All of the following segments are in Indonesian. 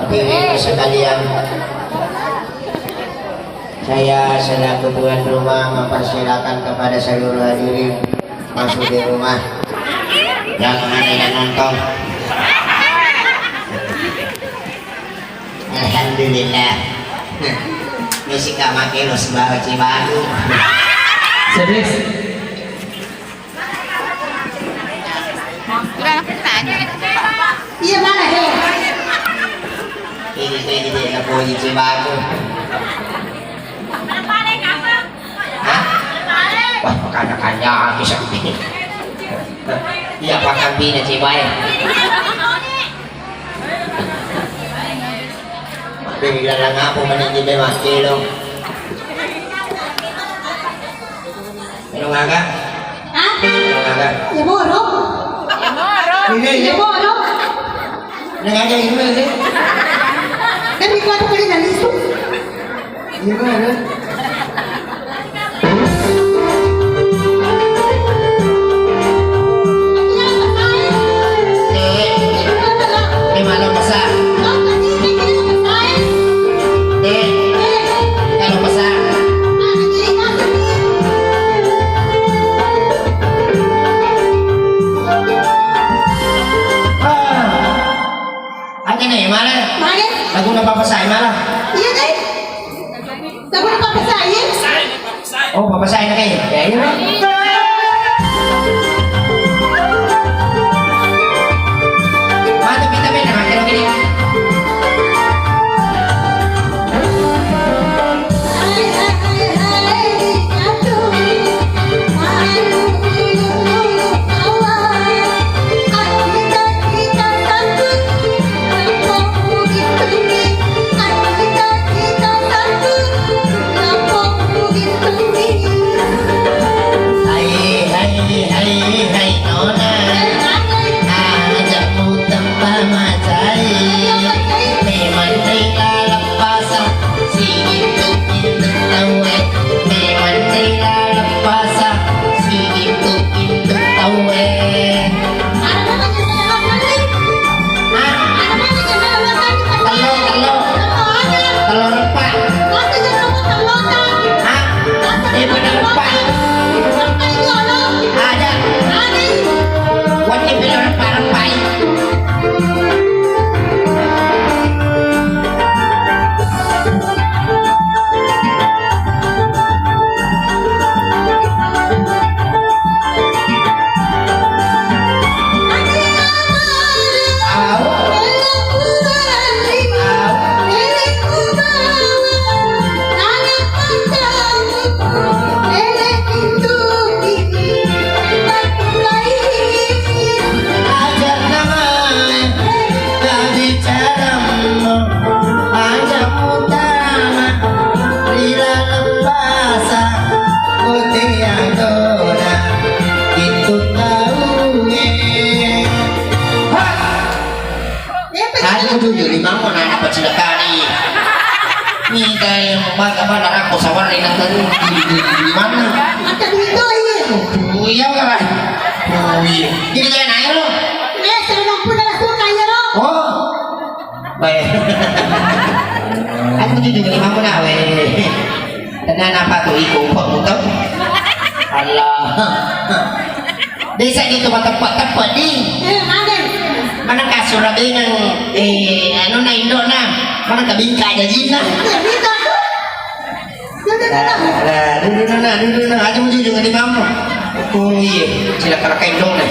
hadirin sekalian, saya selaku tuan rumah mempersilakan kepada seluruh hadirin masuk di rumah yang ada yang nonton. Alhamdulillah. Misi kamake los bawa Cibahu. Serius? Iya mana he? Ini dia puji Cibahu. Hah? Wah, kanya bisa. Iya, pakai bina Cibahu. Bigla lang nga po manigil ay mga kilo. Ano nga ka? Ha? Ano nga ka? Yamoro? Hindi. Yamoro? Nangagay mo yun eh. Kami ko ano pala naliso? Hindi mo ano? Hindi malam basa. Kalau basa. Ano na eh, malah? Lagu napapasahin malah. Iya deh. Lagu napapasahin? Oh, papasahin na kayo. Ya, yun na. Tapi naman, kaya gini. Hai nona, ajak mutam pamacai, memang lalapasa, sige tukin tawe, memang lalapasa, sige tukin tawe. Telur repak. Hah? Bener repak. Ada. Wajib bener repak-repak. Jujur di bangun anak kecil kali. Nih kayak bagaimana aku sawar ini tadi di mana? Ada dito iya. Oh iya kan? Oh iya. Ini kayak naik lo? Serang pun dah suka ya lo. Oh, baik. Aku jujur di bangun awe. Dengan apa tuh ikut muntah? Allah. Desa itu tempat-tempat nih. Ada. Mana kasur lagi ng ano na Indo na mana kabingka aja jin na Dito. dulu na aja mo juga di kamu oh iya sila karakay Indo na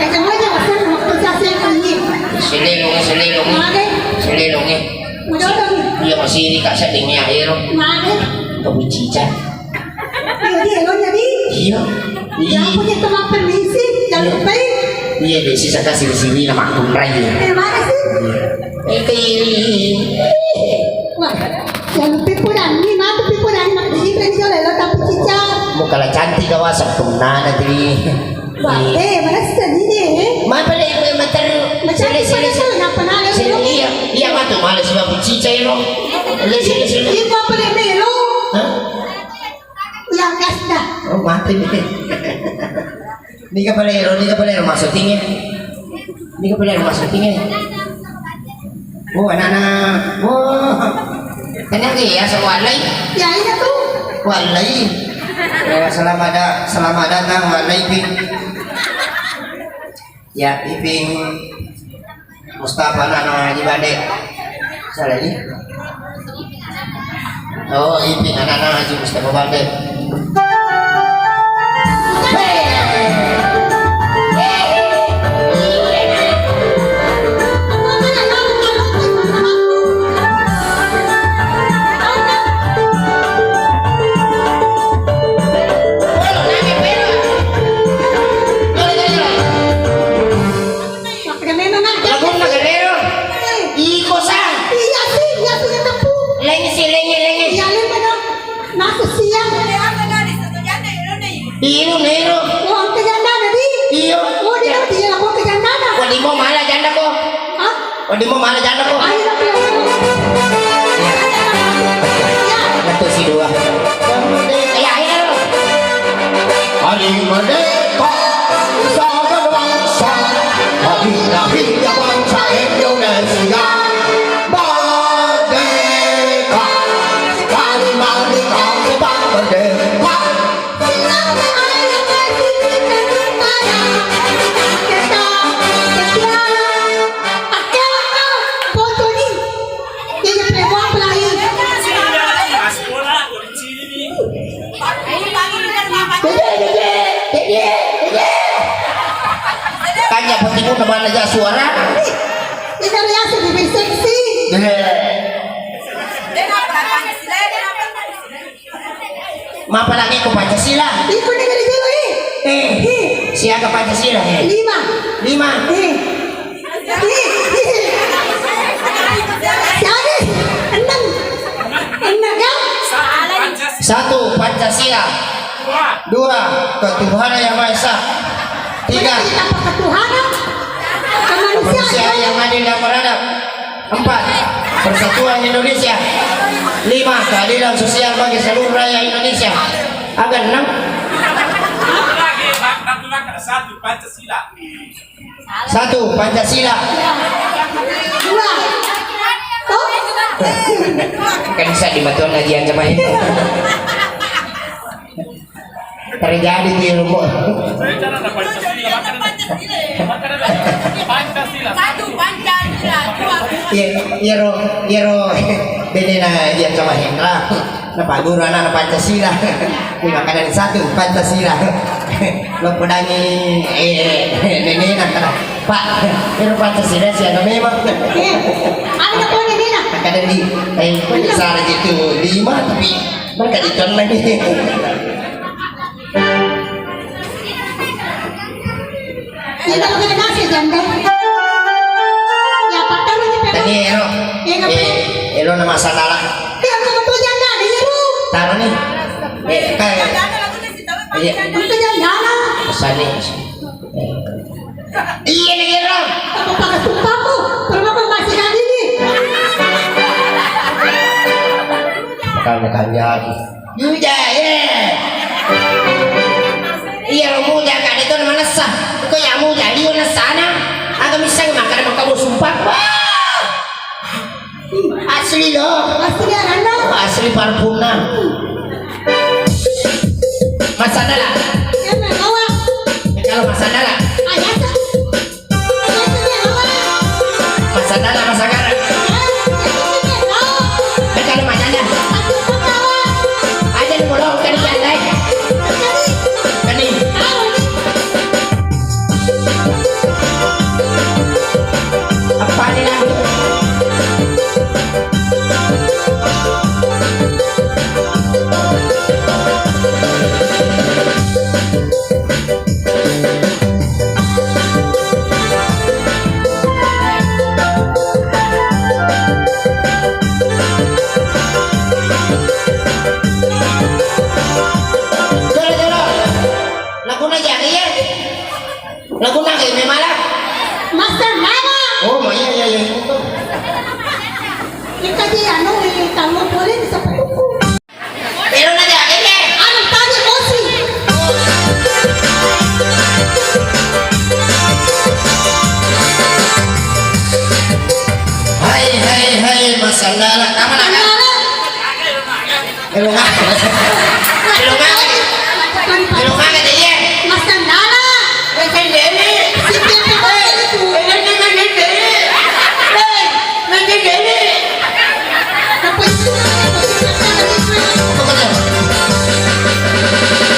Kaya mo aja kasi magpasasya ka niya. sililong iya masih di kasar di air Mane. kebucica Jadi lo jadi. iya Yang punya teman permisi jangan lupa. iya deh sisa kasih di sini nama akun raya Mana sih? Wah, jangan pipuran ni, mah pipuran mak di sini kan lo tapi cica. muka lah cantik kawasan kemana tadi Wah, mana sedih deh. Mapa na yung Macam mana sih? Kenapa nanya lo? Iya mah tuh malas sih babu cicay lo. Sila. Ini apa nih melo? Hah? Yang gas dah. Oh mati nih. Ni ka palero masuk tingin. Ni ka palero masuk tingin. Oh, anak-anak. Oh. Tenang ya, sewalay. Ya ini tuh. Walay. Selamat datang walay Iping. Ya, Iping Mustafa Nana Haji Bade. Salah ini. Oh, Iping anak-anak Haji Mustafa Bade. Iyo nero. Oh, ang kaganda na di. Iyo. Oh, di na di ako kaganda na. Wadi mo mahala janda ko. Ha? Wadi mo mahala janda ko. Ay, na pala. Ito si dua. Kaya ayo na. Hari merdeka sahabat bangsa, hari lahirnya bangsa Indonesia. Merdeka, sekali merdeka kita merdeka. Kanya petimu naman aja suara. Ini riasa bibir seksi. Mapa lagi ko Pancasila. Ikut negara Jawa Siaga Pancasila eh. 5. 5. Jadi 6 ya. 1. Pancasila. 2. Ketuhanan yang Maha Esa. 3. Kita ketuhanan Kemanusiaan kemanusiaan. yang adil dan beradab. 4. Persatuan Indonesia. 5. Keadilan sosial bagi seluruh rakyat Indonesia. Agar 6. Satu Pancasila. 1. Pancasila. 2. Oh, Kan bisa dibatuan lagi yang jemaah itu. Terjadi di rumah. Saya cara ada Pancasila. Pancasila. Satu Pancasila, dua Yero beda na yang sama Hendra. Na paguro na Pancasila. Di makanan 1 Pancasila. Lo pedangi nene na Pak. Yero Pancasila siya memang. ada na po ni na. Kadang di besar gitu 5 tapi mereka dicon lagi. Kita ko na kasi janda. Ya pataro ni pero. Tadi Ero nama sanala. Dia ko to janda ni ro. Taruh nih. Kayak Itu janda na. Sani. Iya nih Ero. Ako pa kasuka ko. Pero ko masih lagi ni. Makan lagi. Yuja ya. Iya lo muda kan itu mana sah? Kau yang muda dia mana sana? Agak bisa makan kamu sumpah. Wah! Asli loh. Masih dia anda. Asli parfumna. Masadala. Ya me kawa. Kalau masadala. Ayah sa. Masih dia kawa. Masadala masagara. Kalau macamnya. Ada di mulut kan jandai. Kani. Apa ni nak? Lagu nak ini malah. Master mana? Oh, iya. Kita dia anu tamu boleh bisa peluku. Pero na dia ini. Ano tanya bosi? Hai sandala. Tama na ka. Ilunga. Ilunga. Ilunga ka diye. Masandala. Nandili. Si Pepe ko ito. Nandili. Nandili. Napwesto na.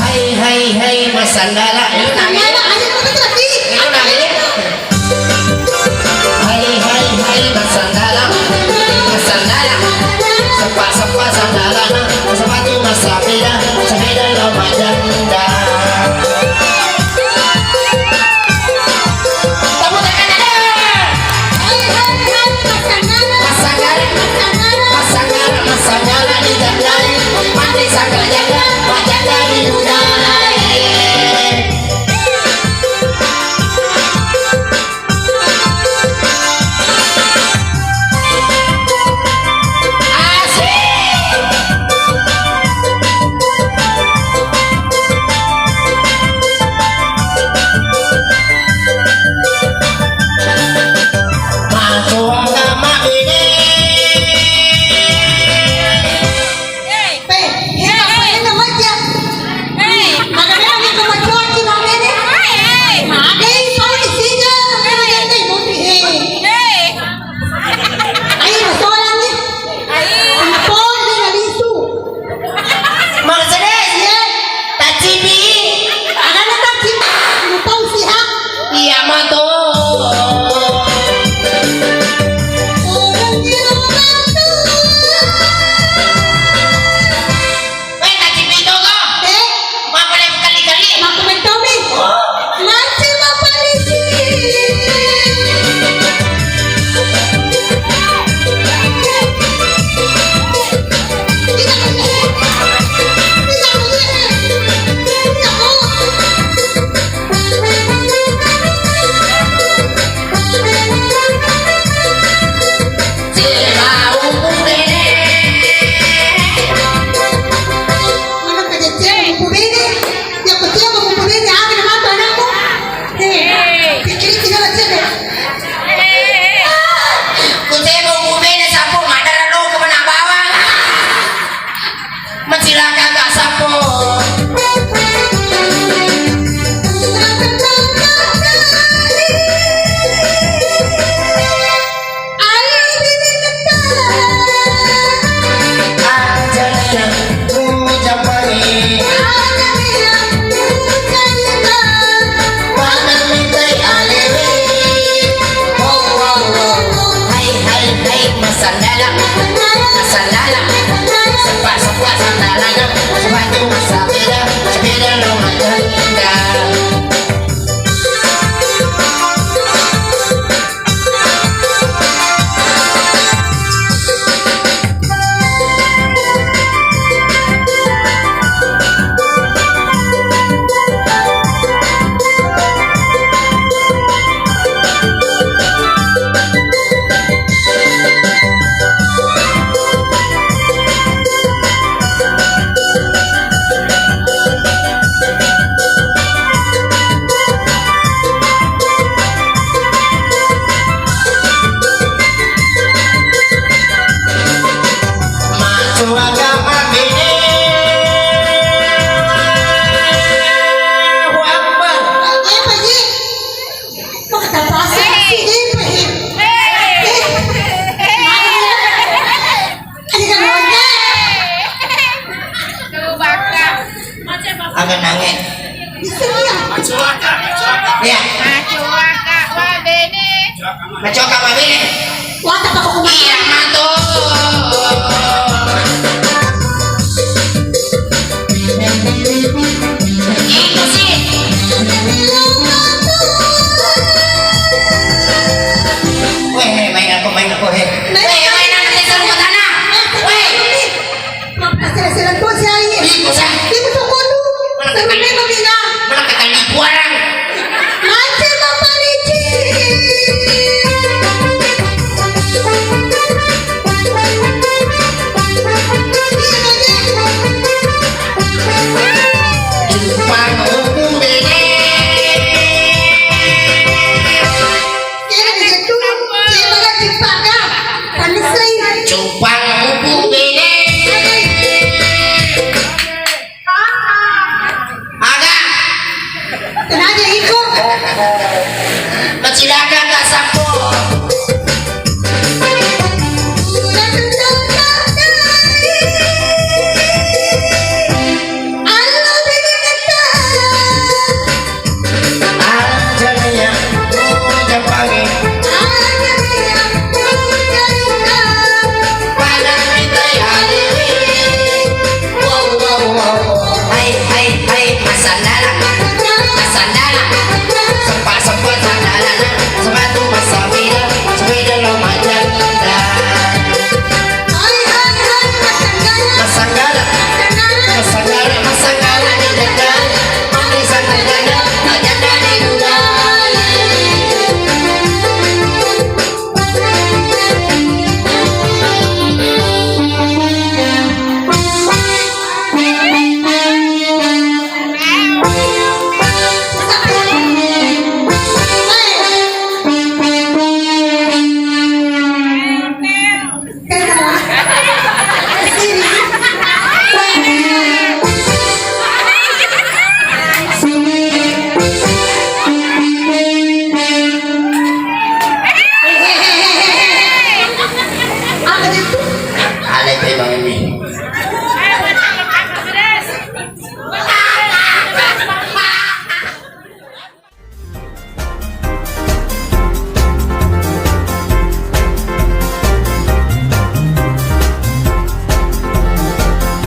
Hai masandala. Ilunga. Masandala. Ayun mo ito lagi. Ilunga. Hai masandala. Masandala. Sapa sandala na. Sepatu masapida. Sepeda lo majanda. Tepuk tangan ada. Masandala di jandai. Mati sangka jaga. Wajanda di udara. Agak nangis. Ya. Macoka mabini. Wata pa ko kumain. Iya mato. Itu sih. Weh, main aku he. Main aku di rumah tanah. Weh. Magpasira-siran ko siya ini. Di ko sa. Di mo tukono. Sa mga mamina. Malaki kali kuarang. Manche mapalichi. silakan